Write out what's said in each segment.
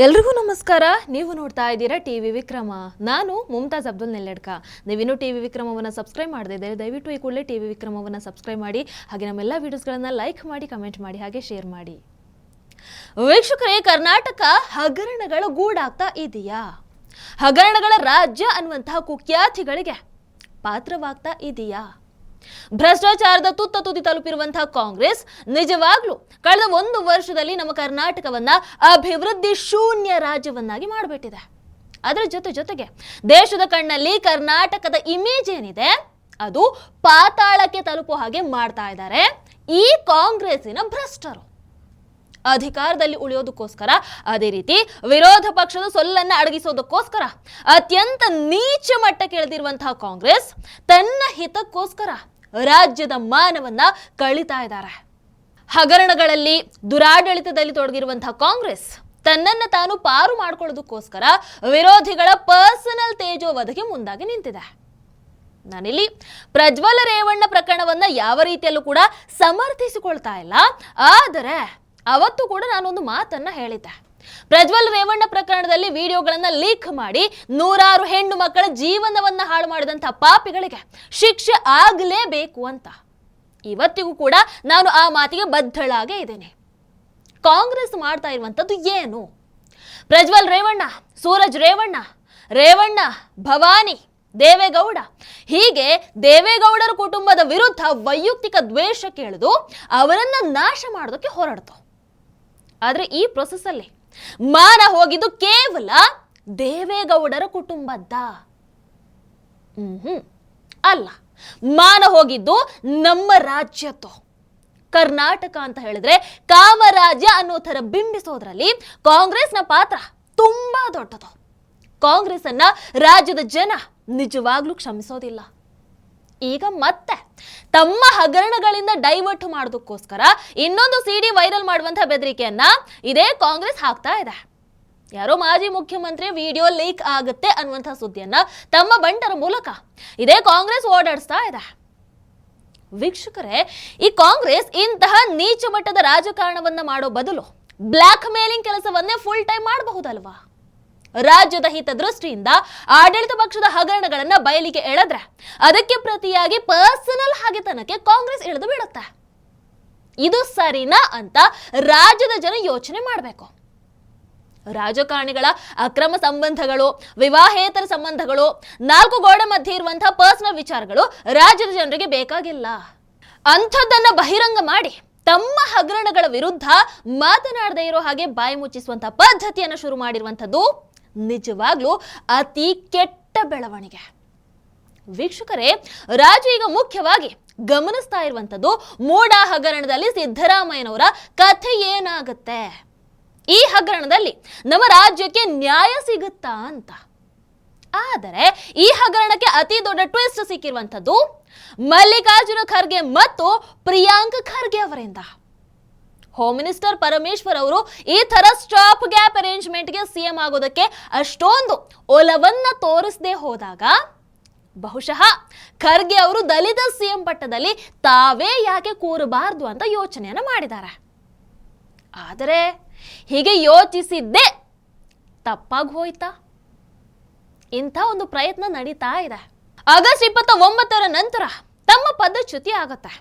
ಎಲ್ರಿಗೂ ನಮಸ್ಕಾರ. ನೀವು ನೋಡ್ತಾ ಇದ್ದೀರಾ ಟಿವಿ ವಿಕ್ರಮ. ನಾನು ಮುಮ್ತಾಜ್ ಅಬ್ದುಲ್ ನೆಲ್ಲೆಡ್ಕ. ನೀವಿನ್ನೂ ಟಿವಿ ವಿಕ್ರಮವನ್ನು ಸಬ್ಸ್ಕ್ರೈಬ್ ಮಾಡದಿದ್ದರೆ ದಯವಿಟ್ಟು ಈ ಕೂಡಲೇ ಟಿವಿ ವಿಕ್ರಮವನ್ನು ಸಬ್ಸ್ಕ್ರೈಬ್ ಮಾಡಿ, ಹಾಗೆ ನಮ್ಮೆಲ್ಲ ವಿಡಿಯೋಸ್ಗಳನ್ನು ಲೈಕ್ ಮಾಡಿ, ಕಮೆಂಟ್ ಮಾಡಿ, ಹಾಗೆ ಶೇರ್ ಮಾಡಿ. ವೀಕ್ಷಕರೇ, ಕರ್ನಾಟಕ ಹಗರಣಗಳ ಗೂಡಾಗ್ತಾ ಇದೆಯಾ? ಹಗರಣಗಳ ರಾಜ್ಯ ಅನ್ನುವಂತಹ ಕುಖ್ಯಾತಿಗಳಿಗೆ ಪಾತ್ರವಾಗ್ತಾ ಇದೆಯಾ? ಭ್ರಷ್ಟಾಚಾರದ ತುತ್ತ ತುದಿ ತಲುಪಿರುವಂತಹ ಕಾಂಗ್ರೆಸ್ ನಿಜವಾಗ್ಲೂ ಕಳೆದ 1 ವರ್ಷದಲ್ಲಿ ನಮ್ಮ ಕರ್ನಾಟಕವನ್ನ ಅಭಿವೃದ್ಧಿ ಶೂನ್ಯ ರಾಜ್ಯವನ್ನಾಗಿ ಮಾಡಿಬಿಟ್ಟಿದೆ. ಅದರ ಜೊತೆಗೆ ದೇಶದ ಕಣ್ಣಲ್ಲಿ ಕರ್ನಾಟಕದ ಇಮೇಜ್ ಏನಿದೆ ಅದು ಪಾತಾಳಕ್ಕೆ ತಲುಪೋ ಹಾಗೆ ಮಾಡ್ತಾ ಇದ್ದಾರೆ ಈ ಕಾಂಗ್ರೆಸ್ಸಿನ ಭ್ರಷ್ಟರು. ಅಧಿಕಾರದಲ್ಲಿ ಉಳಿಯೋದಕ್ಕೋಸ್ಕರ, ಅದೇ ರೀತಿ ವಿರೋಧ ಪಕ್ಷದ ಸೊಲ್ಲನ್ನ ಅಡಗಿಸೋದಕ್ಕೋಸ್ಕರ ಅತ್ಯಂತ ನೀಚ ಮಟ್ಟಕ್ಕೆ ಇಳಿದಿರುವಂತಹ ಕಾಂಗ್ರೆಸ್ ತನ್ನ ಹಿತಕ್ಕೋಸ್ಕರ ರಾಜ್ಯದ ಮಾನವನ್ನ ಕಳಿತಾ ಇದ್ದಾರೆ. ಹಗರಣಗಳಲ್ಲಿ ದುರಾಡಳಿತದಲ್ಲಿ ತೊಡಗಿರುವಂತಹ ಕಾಂಗ್ರೆಸ್ ತನ್ನನ್ನ ತಾನು ಪಾರು ಮಾಡ್ಕೊಳ್ಳೋದಕ್ಕೋಸ್ಕರ ವಿರೋಧಿಗಳ ಪರ್ಸನಲ್ ತೇಜೋವಧೆಗೆ ಮುಂದಾಗಿ ನಿಂತಿದೆ. ನಾನಿಲ್ಲಿ ಪ್ರಜ್ವಲ ರೇವಣ್ಣ ಪ್ರಕರಣವನ್ನ ಯಾವ ರೀತಿಯಲ್ಲೂ ಕೂಡ ಸಮರ್ಥಿಸಿಕೊಳ್ತಾ ಇಲ್ಲ. ಆದರೆ ಅವತ್ತು ಕೂಡ ನಾನೊಂದು ಮಾತನ್ನ ಹೇಳಿದ್ದೆ. ಪ್ರಜ್ವಲ್ ರೇವಣ್ಣ ಪ್ರಕರಣದಲ್ಲಿ ವಿಡಿಯೋಗಳನ್ನ ಲೀಕ್ ಮಾಡಿ ನೂರಾರು ಹೆಣ್ಣು ಮಕ್ಕಳ ಜೀವನವನ್ನ ಹಾಳು ಮಾಡಿದಂತಹ ಪಾಪಿಗಳಿಗೆ ಶಿಕ್ಷೆ ಆಗಲೇಬೇಕು ಅಂತ. ಇವತ್ತಿಗೂ ಕೂಡ ನಾನು ಆ ಮಾತಿಗೆ ಬದ್ಧಳಾಗೇ ಇದ್ದೇನೆ. ಕಾಂಗ್ರೆಸ್ ಮಾಡ್ತಾ ಇರುವಂತದ್ದು ಏನು? ಪ್ರಜ್ವಲ್ ರೇವಣ್ಣ, ಸೂರಜ್ ರೇವಣ್ಣ, ರೇವಣ್ಣ, ಭವಾನಿ, ದೇವೇಗೌಡ, ಹೀಗೆ ದೇವೇಗೌಡರ ಕುಟುಂಬದ ವಿರುದ್ಧ ವೈಯಕ್ತಿಕ ದ್ವೇಷ ಕೇಳಿದು ಅವರನ್ನ ನಾಶ ಮಾಡೋದಕ್ಕೆ ಹೊರಡ್ತು. ಆದ್ರೆ ಈ ಪ್ರೊಸೆಸ್ ಅಲ್ಲಿ ಮಾನ ಹೋಗಿದ್ದು ಕೇವಲ ದೇವೇಗೌಡರ ಕುಟುಂಬದ ಅಲ್ಲ, ಮಾನ ಹೋಗಿದ್ದು ನಮ್ಮ ರಾಜ್ಯದ್ದು. ಕರ್ನಾಟಕ ಅಂತ ಹೇಳಿದ್ರೆ ಕಾಮರಾಜ್ಯ ಅನ್ನೋ ತರ ಬಿಂಬಿಸೋದ್ರಲ್ಲಿ ಕಾಂಗ್ರೆಸ್ನ ಪಾತ್ರ ತುಂಬಾ ದೊಡ್ಡದು. ಕಾಂಗ್ರೆಸ್ ಅನ್ನ ರಾಜ್ಯದ ಜನ ನಿಜವಾಗ್ಲೂ ಕ್ಷಮಿಸೋದಿಲ್ಲ. ಈಗ ಮತ್ತೆ ತಮ್ಮ ಹಗರಣಗಳಿಂದ ಡೈವರ್ಟ್ ಮಾಡೋದಕ್ಕೋಸ್ಕರ ಇನ್ನೊಂದು ಸಿಡಿ ವೈರಲ್ ಮಾಡುವಂತಹ ಬೆದರಿಕೆಯನ್ನ ಇದೇ ಕಾಂಗ್ರೆಸ್ ಹಾಕ್ತಾ ಇದೆ. ಯಾರೋ ಮಾಜಿ ಮುಖ್ಯಮಂತ್ರಿ ವಿಡಿಯೋ ಲೀಕ್ ಆಗುತ್ತೆ ಅನ್ನುವಂತಹ ಸುದ್ದಿಯನ್ನ ತಮ್ಮ ಬಂಟರ ಮೂಲಕ ಇದೇ ಕಾಂಗ್ರೆಸ್ ಓಡಾಡಿಸ್ತಾ ಇದೆ. ವೀಕ್ಷಕರೇ, ಈ ಕಾಂಗ್ರೆಸ್ ಇಂತಹ ನೀಚ ಮಟ್ಟದ ರಾಜಕಾರಣವನ್ನ ಮಾಡೋ ಬದಲು ಬ್ಲಾಕ್ ಮೇಲಿಂಗ್ ಕೆಲಸವನ್ನೇ ಫುಲ್ ಟೈಮ್ ಮಾಡಬಹುದಲ್ವಾ? ರಾಜ್ಯದ ಹಿತದೃಷ್ಟಿಯಿಂದ ಆಡಳಿತ ಪಕ್ಷದ ಹಗರಣಗಳನ್ನ ಬಯಲಿಗೆ ಎಳೆದ್ರೆ ಅದಕ್ಕೆ ಪ್ರತಿಯಾಗಿ ಪರ್ಸನಲ್ ಹಗೆತನಕ್ಕೆ ಕಾಂಗ್ರೆಸ್ ಇಳಿದು ಬಿಡುತ್ತೆ. ಇದು ಸರಿನಾ ಅಂತ ರಾಜ್ಯದ ಜನ ಯೋಚನೆ ಮಾಡಬೇಕು. ರಾಜಕಾರಣಿಗಳ ಅಕ್ರಮ ಸಂಬಂಧಗಳು, ವಿವಾಹೇತರ ಸಂಬಂಧಗಳು, 4 ಗೋಡೆ ಮಧ್ಯೆ ಇರುವಂತಹ ಪರ್ಸನಲ್ ವಿಚಾರಗಳು ರಾಜ್ಯದ ಜನರಿಗೆ ಬೇಕಾಗಿಲ್ಲ. ಅಂಥದ್ದನ್ನ ಬಹಿರಂಗ ಮಾಡಿ ತಮ್ಮ ಹಗರಣಗಳ ವಿರುದ್ಧ ಮಾತನಾಡದೇ ಇರೋ ಹಾಗೆ ಬಾಯಿ ಮುಚ್ಚಿಸುವಂತಹ ಪದ್ಧತಿಯನ್ನು ಶುರು ಮಾಡಿರುವಂಥದ್ದು ನಿಜವಾಗ್ಲೂ ಅತಿ ಕೆಟ್ಟ ಬೆಳವಣಿಗೆ. ವೀಕ್ಷಕರೇ, ರಾಜ್ಯ ಈಗ ಮುಖ್ಯವಾಗಿ ಗಮನಿಸ್ತಾ ಇರುವಂಥದ್ದು ಮೂಡ ಹಗರಣದಲ್ಲಿ ಸಿದ್ದರಾಮಯ್ಯನವರ ಕಥೆ ಏನಾಗುತ್ತೆ, ಈ ಹಗರಣದಲ್ಲಿ ನಮ್ಮ ರಾಜ್ಯಕ್ಕೆ ನ್ಯಾಯ ಸಿಗುತ್ತಾ ಅಂತ. ಆದರೆ ಈ ಹಗರಣಕ್ಕೆ ಅತಿ ದೊಡ್ಡ ಟ್ವಿಸ್ಟ್ ಸಿಕ್ಕಿರುವಂಥದ್ದು ಮಲ್ಲಿಕಾರ್ಜುನ ಖರ್ಗೆ ಮತ್ತು ಪ್ರಿಯಾಂಕ್ ಖರ್ಗೆ ಅವರಿಂದ. ಹೋಮ್ ಮಿನಿಸ್ಟರ್ ಪರಮೇಶ್ವರ್ ಅವರು ಈ ತರ ಸ್ಟಾಪ್ ಗ್ಯಾಪ್ ಅರೇಂಜ್ಮೆಂಟ್ಗೆ ಸಿಎಂ ಆಗೋದಕ್ಕೆ ಅಷ್ಟೊಂದು ಒಲವನ್ನ ತೋರಿಸದೆ ಹೋದಾಗ ಬಹುಶಃ ಖರ್ಗೆ ಅವರು ದಲಿತ ಸಿಎಂ ಪಟ್ಟದಲ್ಲಿ ತಾವೇ ಯಾಕೆ ಕೂರಬಾರ್ದು ಅಂತ ಯೋಚನೆಯನ್ನ ಮಾಡಿದ್ದಾರೆ. ಆದರೆ ಹೀಗೆ ಯೋಚಿಸಿದ್ದೇ ತಪ್ಪಾಗಿ ಹೋಯ್ತಾ? ಇಂಥ ಒಂದು ಪ್ರಯತ್ನ ನಡೀತಾ ಇದೆ. ಆಗಸ್ಟ್ 29ರ ನಂತರ ತಮ್ಮ ಪದಚ್ಯುತಿ ಆಗತ್ತೆ.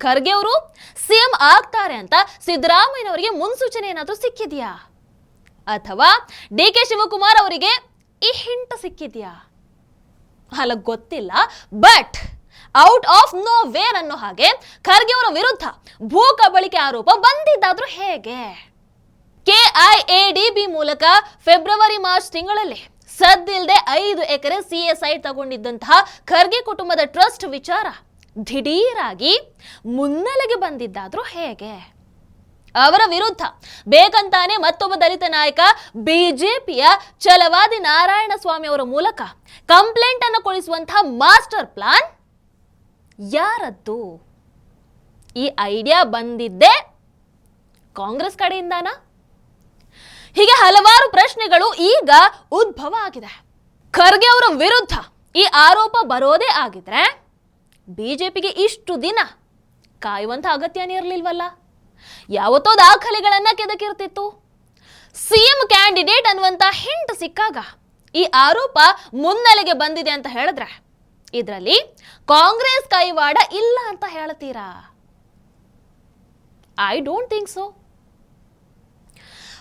ಖರ್ಗೆ ಅವರು ಸಿಎಂ ಆಗ್ತಾರೆ ಅಂತ ಸಿದ್ದರಾಮಯ್ಯನವರಿಗೆ ಮುನ್ಸೂಚನೆ ಏನಾದರೂ ಸಿಕ್ಕಿದ್ಯಾ? ಅಥವಾ DK ಶಿವಕುಮಾರ್ ಅವರಿಗೆ ಈ ಹಿಂಟ್ ಸಿಕ್ಕಿದ್ಯಾ? ಅಲ್ಲ, ಗೊತ್ತಿಲ್ಲ. But out of no wear ಅನ್ನೋ ಹಾಗೆ ಖರ್ಗೆ ಅವರ ವಿರುದ್ಧ ಭೂ ಕಬಳಿಕೆ ಆರೋಪ ಬಂದಿದ್ದಾದ್ರೂ ಹೇಗೆ? KIADB ಮೂಲಕ ಫೆಬ್ರವರಿ-ಮಾರ್ಚ್ ತಿಂಗಳಲ್ಲಿ ಸದ್ದಿಲ್ಲದೆ 5 ಎಕರೆ CA ಸೈಟ್ ತಗೊಂಡಿದ್ದಂತಹ ಖರ್ಗೆ ಕುಟುಂಬದ ಟ್ರಸ್ಟ್ ವಿಚಾರ ದಿಢೀರಾಗಿ ಮುನ್ನೆಲೆಗೆ ಬಂದಿದ್ದಾದ್ರೂ ಹೇಗೆ? ಅವರ ವಿರುದ್ಧ ಬೇಕಂತಾನೆ ಮತ್ತೊಬ್ಬ ದಲಿತ ನಾಯಕ ಬಿಜೆಪಿಯ ಛಲವಾದಿ ನಾರಾಯಣ ಸ್ವಾಮಿ ಅವರ ಮೂಲಕ ಕಂಪ್ಲೇಂಟ್ ಅನ್ನು ಕೊಡಿಸುವಂತಹ ಮಾಸ್ಟರ್ ಪ್ಲಾನ್ ಯಾರದ್ದು? ಈ ಐಡಿಯಾ ಬಂದಿದ್ದೇ ಕಾಂಗ್ರೆಸ್ ಕಡೆಯಿಂದಾನಾ? ಹೀಗೆ ಹಲವಾರು ಪ್ರಶ್ನೆಗಳು ಈಗ ಉದ್ಭವ ಆಗಿದೆ. ಖರ್ಗೆ ಅವರ ವಿರುದ್ಧ ಈ ಆರೋಪ ಬರೋದೇ ಆಗಿದ್ರೆ ಬಿಜೆಪಿಗೆ ಇಷ್ಟು ದಿನ ಕಾಯುವಂತ ಅಗತ್ಯನೇ ಇರಲಿಲ್ವಲ್ಲ? ಯಾವತ್ತೋ ದಾಖಲೆಗಳನ್ನ ಕೆದಕಿರ್ತಿತ್ತು. ಸಿಎಂ ಕ್ಯಾಂಡಿಡೇಟ್ ಅನ್ನುವಂತ ಹಿಂಟ್ ಸಿಕ್ಕಾಗ ಈ ಆರೋಪ ಮುನ್ನೆಲೆಗೆ ಬಂದಿದೆ ಅಂತ ಹೇಳಿದ್ರೆ ಇದರಲ್ಲಿ ಕಾಂಗ್ರೆಸ್ ಕೈವಾಡ ಇಲ್ಲ ಅಂತ ಹೇಳ್ತೀರಾ? I don't think so.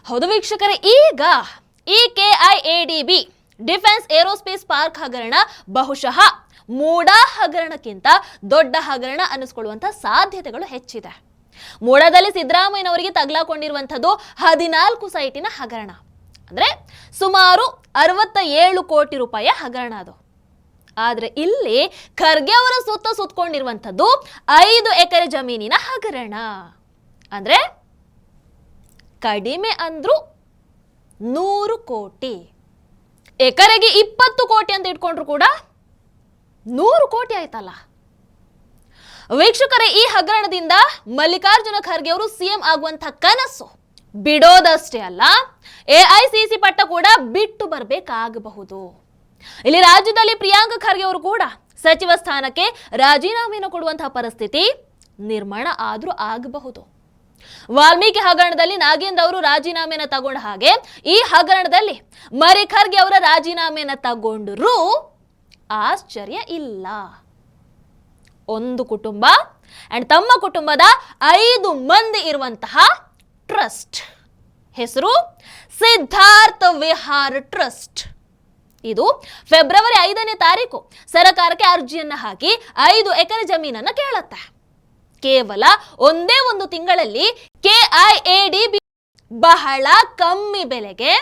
ಹೌದು ವೀಕ್ಷಕರೇ, ಈಗ ಈ KIADB ಡಿಫೆನ್ಸ್ ಏರೋಸ್ಪೇಸ್ ಪಾರ್ಕ್ ಹಗರಣ ಬಹುಶಃ ಮೂಡಾ ಹಗರಣಕ್ಕಿಂತ ದೊಡ್ಡ ಹಗರಣ ಅನ್ನಿಸ್ಕೊಳ್ಳುವಂತ ಸಾಧ್ಯತೆಗಳು ಹೆಚ್ಚಿದೆ. ಮೂಡಾದಲ್ಲಿ ಸಿದ್ದರಾಮಯ್ಯನವರಿಗೆ ತಗಲಾಕೊಂಡಿರುವಂಥದ್ದು 14 ಸೈಟಿನ ಹಗರಣ, ಅಂದ್ರೆ ಸುಮಾರು 67 ಕೋಟಿ ರೂಪಾಯಿಯ ಹಗರಣ ಅದು. ಆದ್ರೆ ಇಲ್ಲಿ ಖರ್ಗೆ ಅವರ ಸುತ್ತಕೊಂಡಿರುವಂಥದ್ದು 5 ಎಕರೆ ಜಮೀನಿನ ಹಗರಣ. ಅಂದ್ರೆ ಕಡಿಮೆ ಅಂದ್ರು 100 ಕೋಟಿ, ಎಕರೆಗೆ 20 ಕೋಟಿ ಅಂತ ಇಟ್ಕೊಂಡ್ರು ಕೂಡ 100 ಕೋಟಿ ಆಯ್ತಲ್ಲ. ವೀಕ್ಷಕರೇ, ಈ ಹಗರಣದಿಂದ ಮಲ್ಲಿಕಾರ್ಜುನ ಖರ್ಗೆ ಅವರು ಸಿಎಂ ಆಗುವಂತಹ ಕನಸು ಬಿಡೋದಷ್ಟೇ ಅಲ್ಲ, AICC ಪಟ್ಟ ಕೂಡ ಬಿಟ್ಟು ಬರಬೇಕಾಗಬಹುದು. ಇಲ್ಲಿ ರಾಜ್ಯದಲ್ಲಿ ಪ್ರಿಯಾಂಕ ಖರ್ಗೆ ಅವರು ಕೂಡ ಸಚಿವ ಸ್ಥಾನಕ್ಕೆ ರಾಜೀನಾಮೆಯನ್ನು ಕೊಡುವಂತಹ ಪರಿಸ್ಥಿತಿ ನಿರ್ಮಾಣ ಆದ್ರೂ ಆಗಬಹುದು. ವಾಲ್ಮೀಕಿ ಹಗರಣದಲ್ಲಿ ನಾಗೇಂದ್ರ ಅವರು ರಾಜೀನಾಮೆಯನ್ನು ತಗೊಂಡ ಹಾಗೆ ಈ ಹಗರಣದಲ್ಲಿ ಮರಿ ಖರ್ಗೆ ಅವರ ರಾಜೀನಾಮೆಯನ್ನು ತಗೊಂಡ್ರೂ ಆಶ್ಚರ್ಯ ಇಲ್ಲ. ಒಂದು ಕುಟುಂಬ ಅಂಡ್ ತಮ್ಮ ಕುಟುಂಬದ 5 ಮಂದಿ ಇರುವಂತಹ ಟ್ರಸ್ಟ್, ಹೆಸರು ಸಿದ್ಧಾರ್ಥ ವಿಹಾರ್ ಟ್ರಸ್ಟ್. ಇದು ಫೆಬ್ರವರಿ 5ನೇ ತಾರೀಕು ಸರಕಾರಕ್ಕೆ ಅರ್ಜಿಯನ್ನ ಹಾಕಿ 5 ಎಕರೆ ಜಮೀನನ್ನ ಕೇಳುತ್ತೆ. ಕೇವಲ ಒಂದೇ ಒಂದು ತಿಂಗಳಲ್ಲಿ KIADB ಬಹಳ ಕಮ್ಮಿ ಬೆಲೆಗೆ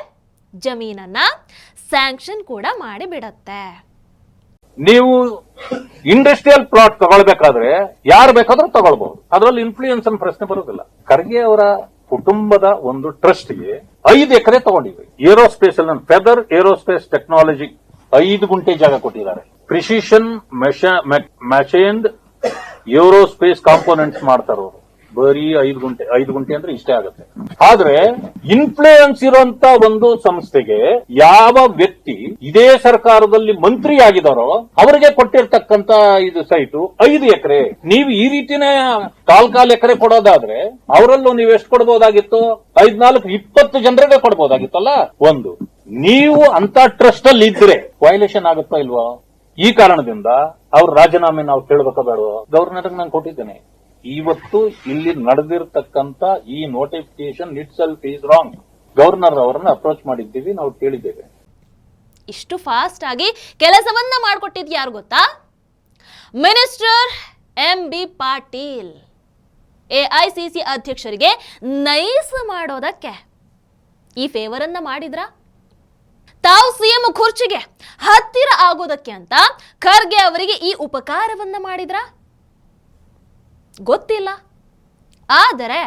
ಜಮೀನನ್ನ ಸ್ಯಾಂಕ್ಷನ್ ಕೂಡ ಮಾಡಿ ಬಿಡುತ್ತೆ. ನೀವು ಇಂಡಸ್ಟ್ರಿಯಲ್ ಪ್ಲಾಟ್ ತಗೊಳ್ಬೇಕಾದ್ರೆ ಯಾರು ಬೇಕಾದ್ರೂ ತಗೊಳ್ಬಹುದು, ಅದರಲ್ಲಿ ಇನ್ಫ್ಲೂಯೆನ್ಸ್ ಅನ್ನು ಪ್ರಶ್ನೆ ಬರುವುದಿಲ್ಲ. ಖರ್ಗೆ ಅವರ ಕುಟುಂಬದ ಒಂದು ಟ್ರಸ್ಟ್ಗೆ 5 ಎಕರೆ ತಗೊಂಡಿವೆ. ಏರೋಸ್ಪೇಸ್ ಅಲ್ಲಿ ಫೆದರ್ ಏರೋಸ್ಪೇಸ್ ಟೆಕ್ನಾಲಜಿ 5 ಗುಂಟೆ ಜಾಗ ಕೊಟ್ಟಿದ್ದಾರೆ. ಪ್ರಿಸಿಷನ್ ಮೆಷಿನ್ಡ್ ಏರೋಸ್ಪೇಸ್ ಕಾಂಪೋನೆಂಟ್ಸ್ ಮಾಡ್ತಾರೋ ಬರೀ 5 ಗುಂಟೆ ಅಂದ್ರೆ ಇಷ್ಟೇ ಆಗುತ್ತೆ. ಆದ್ರೆ ಇನ್ಫ್ಲೂಯೆನ್ಸ್ ಇರುವಂತ ಒಂದು ಸಂಸ್ಥೆಗೆ ಯಾವ ವ್ಯಕ್ತಿ ಇದೇ ಸರ್ಕಾರದಲ್ಲಿ ಮಂತ್ರಿ ಆಗಿದಾರೋ ಅವರಿಗೆ ಕೊಟ್ಟಿರ್ತಕ್ಕಂತ ಇದು ಸೈಟು 5 ಎಕರೆ. ನೀವು ಈ ರೀತಿನೇ ಕಾಲ್ ಎಕರೆ ಕೊಡೋದಾದ್ರೆ ಅವರಲ್ಲೂ ನೀವು ಎಷ್ಟು ಕೊಡಬಹುದಾಗಿತ್ತು? 5-4-20 ಜನರಿಗೆ ಕೊಡಬಹುದಾಗಿತ್ತಲ್ಲ. ಒಂದು, ನೀವು ಅಂತ ಟ್ರಸ್ಟ್ ಅಲ್ಲಿ ಇದ್ರೆ ವೈಲೇಷನ್ ಆಗುತ್ತಾ ಇಲ್ವಾ? ಈ ಕಾರಣದಿಂದ ಅವ್ರ ರಾಜೀನಾಮೆ ನಾವು ಕೇಳಬೇಕಾ ಬೇಡವೋ? ಗವರ್ನರ್ಗೆ ನಾನು ಕೊಟ್ಟಿದ್ದೇನೆ. ಇವತ್ತು ಇಲ್ಲಿ ನಡೆದಿರತಕ್ಕಂತ ಈ notification it self is wrong. Governor ಅವರನ್ನ ಅಪ್ರೋಚ್ ಮಾಡಿದ್ದೀವಿ, ನಾವು ಕೇಳಿದ್ದೇವೆ. ಇಷ್ಟು ಫಾಸ್ಟ್ ಆಗಿ ಕೆಲಸವನ್ನ ಮಾಡಿಕೊಟ್ಟಿದ್ ಯಾರು ಗೊತ್ತಾ? Minister MB Patil. AICC ಅಧ್ಯಕ್ಷರಿಗೆ ನೈಸ್ ಮಾಡೋದಕ್ಕೆ ಈ ಫೇವರ್ ಅನ್ನ ಮಾಡಿದ್ರ? ತಾವು ಸಿಎಂ ಕುರ್ಚಿಗೆ ಹತ್ತಿರ ಆಗೋದಕ್ಕೆ ಅಂತ ಖರ್ಗೆ ಅವರಿಗೆ ಈ ಉಪಕಾರವನ್ನ ಮಾಡಿದ್ರ? ಗೊತ್ತಿಲ್ಲ. ಆದರೆ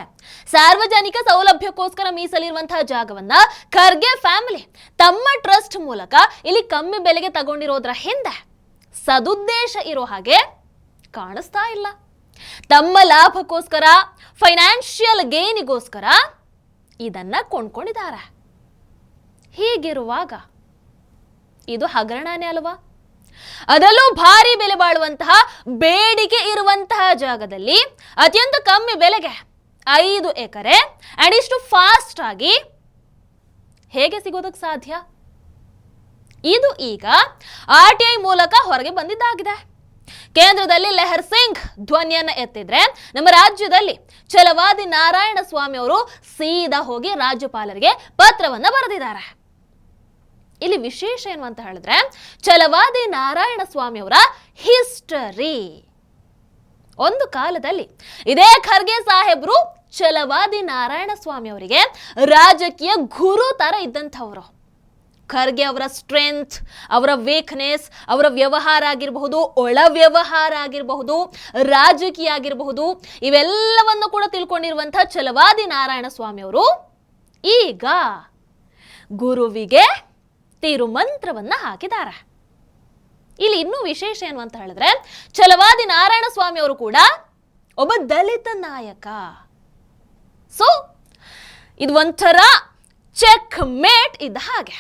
ಸಾರ್ವಜನಿಕ ಸೌಲಭ್ಯಕ್ಕೋಸ್ಕರ ಮೀಸಲಿರುವಂತಹ ಜಾಗವನ್ನ ಖರ್ಗೆ ಫ್ಯಾಮಿಲಿ ತಮ್ಮ ಟ್ರಸ್ಟ್ ಮೂಲಕ ಇಲ್ಲಿ ಕಮ್ಮಿ ಬೆಲೆಗೆ ತಗೊಂಡಿರೋದ್ರ ಹಿಂದೆ ಸದುದ್ದೇಶ ಇರೋ ಹಾಗೆ ಕಾಣಿಸ್ತಾ ಇಲ್ಲ. ತಮ್ಮ ಲಾಭಕ್ಕೋಸ್ಕರ, ಫೈನಾನ್ಷಿಯಲ್ ಗೇನಿಗೋಸ್ಕರ ಇದನ್ನ ಕೊಂಡ್ಕೊಂಡಿದ್ದಾರೆ. ಹೀಗಿರುವಾಗ ಇದು ಹಗರಣನೇ ಅಲ್ವಾ? ಅದರಲ್ಲೂ ಭಾರಿ ಬೆಲೆ ಬಾಳುವಂತಹ ಬೇಡಿಕೆ ಇರುವಂತಹ ಜಾಗದಲ್ಲಿ ಅತ್ಯಂತ ಕಮ್ಮಿ ಬೆಲೆಗೆ 5 ಎಕರೆ ಅಂಡ್ ಇಷ್ಟು ಫಾಸ್ಟ್ ಆಗಿ ಹೇಗೆ ಸಿಗೋದಕ್ಕೆ ಸಾಧ್ಯ? ಇದು ಈಗ RTI ಮೂಲಕ ಹೊರಗೆ ಬಂದಿದ್ದಾಗಿದೆ. ಕೇಂದ್ರದಲ್ಲಿ ಲೆಹರ್ ಸಿಂಗ್ ಧ್ವನಿಯನ್ನ ಎತ್ತಿದ್ರೆ ನಮ್ಮ ರಾಜ್ಯದಲ್ಲಿ ಛಲವಾದಿ ನಾರಾಯಣ ಸ್ವಾಮಿ ಅವರು ಸೀದಾ ಹೋಗಿ ರಾಜ್ಯಪಾಲರಿಗೆ ಪತ್ರವನ್ನ ಬರೆದಿದ್ದಾರೆ. ಇಲ್ಲಿ ವಿಶೇಷ ಏನು ಅಂತ ಹೇಳಿದ್ರೆ ಛಲವಾದಿ ನಾರಾಯಣ ಸ್ವಾಮಿ ಅವರ ಹಿಸ್ಟರಿ. ಒಂದು ಕಾಲದಲ್ಲಿ ಇದೇ ಖರ್ಗೆ ಸಾಹೇಬ್ರು ಛಲವಾದಿ ನಾರಾಯಣ ಸ್ವಾಮಿ ಅವರಿಗೆ ರಾಜಕೀಯ ಗುರು ತರ ಇದ್ದಂಥವ್ರು. ಖರ್ಗೆ ಅವರ ಸ್ಟ್ರೆಂತ್, ಅವರ ವೀಕ್ನೆಸ್, ಅವರ ವ್ಯವಹಾರ ಆಗಿರಬಹುದು, ಒಳ ವ್ಯವಹಾರ ಆಗಿರಬಹುದು, ರಾಜಕೀಯ ಆಗಿರಬಹುದು, ಇವೆಲ್ಲವನ್ನು ಕೂಡ ತಿಳ್ಕೊಂಡಿರುವಂತಹ ಛಲವಾದಿ ನಾರಾಯಣ ಸ್ವಾಮಿ ಅವರು ಈಗ ಗುರುವಿಗೆ ತಿರುಮಂತ್ರವನ್ನ ಹಾಕಿದ್ದಾರೆ. ಇಲ್ಲಿ ಇನ್ನೂ ವಿಶೇಷ ಏನು ಅಂತ ಹೇಳಿದ್ರೆ ಛಲವಾದಿ ನಾರಾಯಣ ಸ್ವಾಮಿ ಅವರು ಕೂಡ ಒಬ್ಬ ದಲಿತ ನಾಯಕ. ಸೊ ಇದು ಒಂಥರ ಚೆಕ್ ಮೇಟ್ ಇದ್ದ ಹಾಗೆ.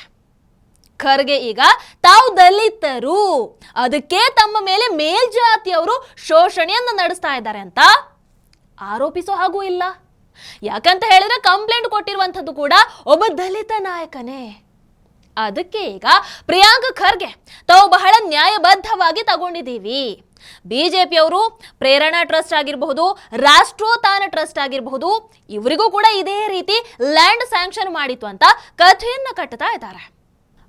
ಖರ್ಗೆ ಈಗ ತಾವು ದಲಿತರು, ಅದಕ್ಕೆ ತಮ್ಮ ಮೇಲೆ ಮೇಲ್ಜಾತಿಯವರು ಶೋಷಣೆಯನ್ನು ನಡೆಸ್ತಾ ಇದ್ದಾರೆ ಅಂತ ಆರೋಪಿಸೋ ಹಾಗೂ ಇಲ್ಲ. ಯಾಕಂತ ಹೇಳಿದ್ರೆ ಕಂಪ್ಲೇಂಟ್ ಕೊಟ್ಟಿರುವಂಥದ್ದು ಕೂಡ ಒಬ್ಬ ದಲಿತ ನಾಯಕನೇ. ಅದಕ್ಕೆ ಈಗ ಪ್ರಿಯಾಂಕ್ ಖರ್ಗೆ ತಾವು ಬಹಳ ನ್ಯಾಯಬದ್ಧವಾಗಿ ತಗೊಂಡಿದ್ದೀವಿ. ಬಿಜೆಪಿಯವರು ಪ್ರೇರಣಾ ಟ್ರಸ್ಟ್ ಆಗಿರಬಹುದು, ರಾಷ್ಟ್ರೋತ್ಥಾನ ಟ್ರಸ್ಟ್ ಆಗಿರಬಹುದು, ಇವರಿಗೂ ಕೂಡ ಇದೇ ರೀತಿ ಲ್ಯಾಂಡ್ ಸ್ಯಾಂಕ್ಷನ್ ಮಾಡಿತ್ತು ಅಂತ ಕಥೆಯನ್ನ ಕಟ್ಟುತ್ತಾ ಇದ್ದಾರೆ.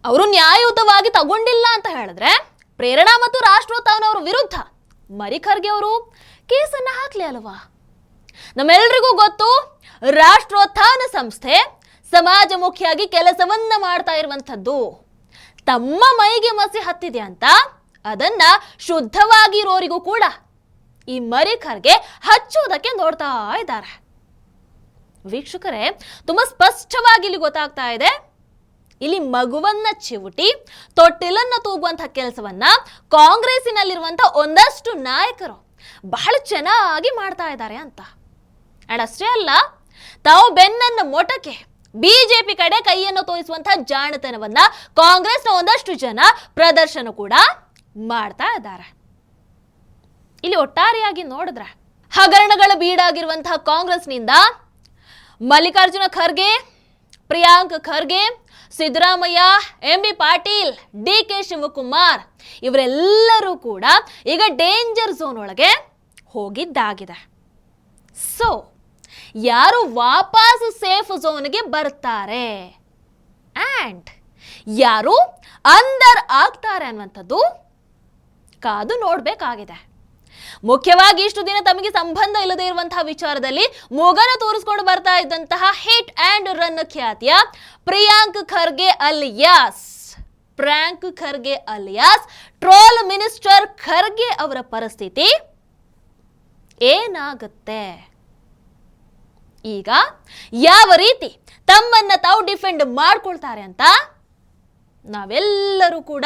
ಅವರು ನ್ಯಾಯಯುತವಾಗಿ ತಗೊಂಡಿಲ್ಲ ಅಂತ ಹೇಳಿದ್ರೆ ಪ್ರೇರಣಾ ಮತ್ತು ರಾಷ್ಟ್ರೋತ್ಥಾನ ಅವರ ವಿರುದ್ಧ ಮರಿ ಖರ್ಗೆ ಅವರು ಕೇಸನ್ನ ಹಾಕ್ಲಿ ಅಲ್ವಾ? ನಮ್ಮೆಲ್ಲರಿಗೂ ಗೊತ್ತು, ರಾಷ್ಟ್ರೋತ್ಥಾನ ಸಂಸ್ಥೆ ಸಮಾಜಮುಖಿಯಾಗಿ ಕೆಲಸವನ್ನ ಮಾಡ್ತಾ ಇರುವಂಥದ್ದು. ತಮ್ಮ ಮೈಗೆ ಮಸಿ ಹತ್ತಿದೆ ಅಂತ ಅದನ್ನ ಶುದ್ಧವಾಗಿರೋರಿಗೂ ಕೂಡ ಈ ಮರಿ ಖರ್ಗೆ ಹಚ್ಚೋದಕ್ಕೆ ನೋಡ್ತಾ ಇದ್ದಾರೆ. ವೀಕ್ಷಕರೇ, ತುಂಬಾ ಸ್ಪಷ್ಟವಾಗಿ ಇಲ್ಲಿ ಗೊತ್ತಾಗ್ತಾ ಇದೆ, ಇಲ್ಲಿ ಮಗುವನ್ನ ಚಿವುಟಿ ತೊಟ್ಟಿಲನ್ನ ತೂಗುವಂತಹ ಕೆಲಸವನ್ನ ಕಾಂಗ್ರೆಸ್ಸಿನಲ್ಲಿರುವಂತಹ ಒಂದಷ್ಟು ನಾಯಕರು ಬಹಳ ಚೆನ್ನಾಗಿ ಮಾಡ್ತಾ ಇದ್ದಾರೆ ಅಂತ. ಅಂಡ್ ಅಷ್ಟೇ ಅಲ್ಲ, ತಾವು ಬೆನ್ನನ್ನು ಮೊಟಕೆ ಬಿಜೆಪಿ ಕಡೆ ಕೈಯನ್ನು ತೋರಿಸುವಂತಹ ಜಾಣತನವನ್ನ ಕಾಂಗ್ರೆಸ್ನ ಒಂದಷ್ಟು ಜನ ಪ್ರದರ್ಶನ ಕೂಡ ಮಾಡ್ತಾ ಇದ್ದಾರೆ. ಇಲ್ಲಿ ಒಟ್ಟಾರೆಯಾಗಿ ನೋಡಿದ್ರೆ ಹಗರಣಗಳ ಬೀಡಾಗಿರುವಂತಹ ಕಾಂಗ್ರೆಸ್ನಿಂದ ಮಲ್ಲಿಕಾರ್ಜುನ ಖರ್ಗೆ, ಪ್ರಿಯಾಂಕ್ ಖರ್ಗೆ, ಸಿದ್ದರಾಮಯ್ಯ, ಎಂಬಿ ಪಾಟೀಲ್, ಡಿ.ಕೆ. ಶಿವಕುಮಾರ್ ಇವರೆಲ್ಲರೂ ಕೂಡ ಈಗ ಡೇಂಜರ್ ಝೋನ್ ಒಳಗೆ ಹೋಗಿದ್ದಾಗಿದೆ. ಸೊ ಯಾರು ವಾಪಸ್ ಸೇಫ್ ಝೋನ್ಗೆ ಬರ್ತಾರೆ ಅಂಡ್ ಯಾರು ಅಂದರ್ ಆಗ್ತಾರೆ ಅನ್ನುವಂಥದ್ದು ಕಾದು ನೋಡ್ಬೇಕಾಗಿದೆ. ಮುಖ್ಯವಾಗಿ ಇಷ್ಟು ದಿನ ತಮಗೆ ಸಂಬಂಧ ಇಲ್ಲದೆ ಇರುವಂತಹ ವಿಚಾರದಲ್ಲಿ ಮೊಗನ ತೋರಿಸ್ಕೊಂಡು ಬರ್ತಾ ಇದ್ದಂತಹ ಹಿಟ್ ಅಂಡ್ ರನ್ ಖ್ಯಾತಿಯ Priyank Kharge alias troll minister Kharge ಅವರ ಪರಿಸ್ಥಿತಿ ಏನಾಗುತ್ತೆ? ಈಗ ಯಾವ ರೀತಿ ತಮ್ಮನ್ನ ತಾವು ಡಿಫೆಂಡ್ ಮಾಡ್ಕೊಳ್ತಾರೆ ಅಂತ ನಾವೆಲ್ಲರೂ ಕೂಡ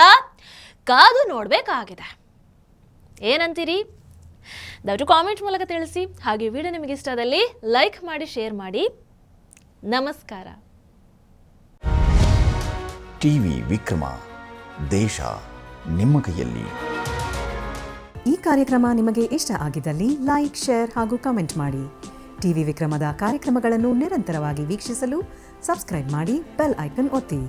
ಕಾದು ನೋಡಬೇಕಾಗಿದೆ. ಏನಂತೀರಿ? ದಯವಿಟ್ಟು ಕಾಮೆಂಟ್ ಮೂಲಕ ತಿಳಿಸಿ. ಹಾಗೆ ವಿಡಿಯೋ ನಿಮಗೆ ಇಷ್ಟದಲ್ಲಿ ಲೈಕ್ ಮಾಡಿ, ಶೇರ್ ಮಾಡಿ. ನಮಸ್ಕಾರ. ಟಿವಿ ವಿಕ್ರಮ, ದೇಶ ನಿಮ್ಮ ಕೈಯಲ್ಲಿ. ಈ ಕಾರ್ಯಕ್ರಮ ನಿಮಗೆ ಇಷ್ಟ ಆಗಿದ್ದಲ್ಲಿ ಲೈಕ್, ಶೇರ್ ಹಾಗೂ ಕಮೆಂಟ್ ಮಾಡಿ. ಟಿವಿ ವಿಕ್ರಮದ ಕಾರ್ಯಕ್ರಮಗಳನ್ನು ನಿರಂತರವಾಗಿ ವೀಕ್ಷಿಸಲು ಸಬ್ಸ್ಕ್ರೈಬ್ ಮಾಡಿ, ಬೆಲ್ ಐಕನ್ ಒತ್ತಿ.